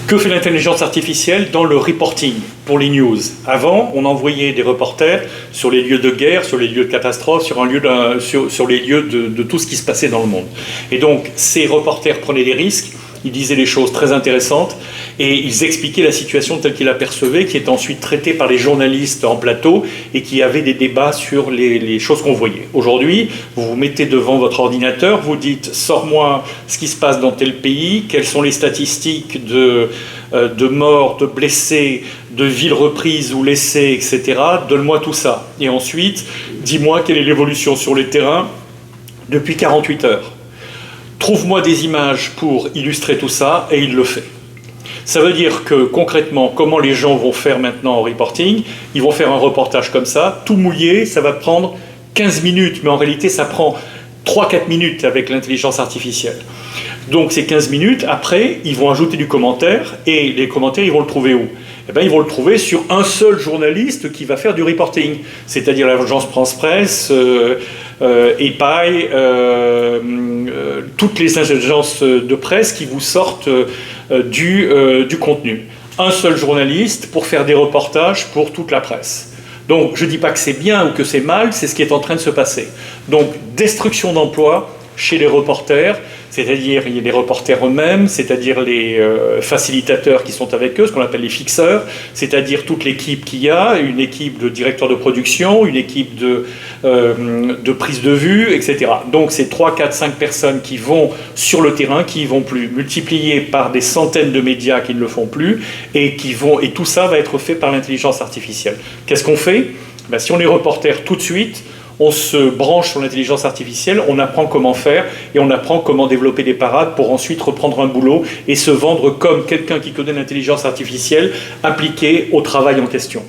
Que fait l'intelligence artificielle dans le reporting pour les news? Avant, on envoyait des reporters sur les lieux de guerre, sur les lieux de catastrophe, sur les lieux de tout ce qui se passait dans le monde. Et donc, ces reporters prenaient des risques, ils disaient des choses très intéressantes et ils expliquaient la situation telle qu'ils l'apercevaient, qui était ensuite traitée par les journalistes en plateau et qui avaient des débats sur les choses qu'on voyait. Aujourd'hui, vous vous mettez devant votre ordinateur, vous dites « Sors-moi ce qui se passe dans tel pays, quelles sont les statistiques de morts, de blessés, de villes reprises ou laissées, etc. Donne-moi tout ça. Et ensuite, dis-moi quelle est l'évolution sur les terrains depuis 48 heures. Trouve-moi des images pour illustrer tout ça, et il le fait. Ça veut dire que, concrètement, comment les gens vont faire maintenant en reporting? Ils vont faire un reportage comme ça, tout mouillé, ça va prendre 15 minutes, mais en réalité, ça prend 3-4 minutes avec l'intelligence artificielle. Donc, ces 15 minutes, après, ils vont ajouter du commentaire, et les commentaires, ils vont le trouver où? Eh bien, ils vont le trouver sur un seul journaliste qui va faire du reporting, c'est-à-dire l'agence France-Presse, EPAI, toutes les agences de presse qui vous sortent du contenu. Un seul journaliste pour faire des reportages pour toute la presse. Donc, je ne dis pas que c'est bien ou que c'est mal, c'est ce qui est en train de se passer. Donc, destruction d'emplois chez les reporters, c'est-à-dire il y a les reporters eux-mêmes, c'est-à-dire les facilitateurs qui sont avec eux, ce qu'on appelle les fixeurs, c'est-à-dire toute l'équipe qu'il y a, une équipe de directeurs de production, une équipe de prise de vue, etc. Donc c'est 3, 4, 5 personnes qui vont sur le terrain, qui ne vont plus, multipliées par des centaines de médias qui ne le font plus, et tout ça va être fait par l'intelligence artificielle. Qu'est-ce qu'on fait? Ben, si on est reporter tout de suite, on se branche sur l'intelligence artificielle, on apprend comment faire et on apprend comment développer des parades pour ensuite reprendre un boulot et se vendre comme quelqu'un qui connaît l'intelligence artificielle appliquée au travail en question.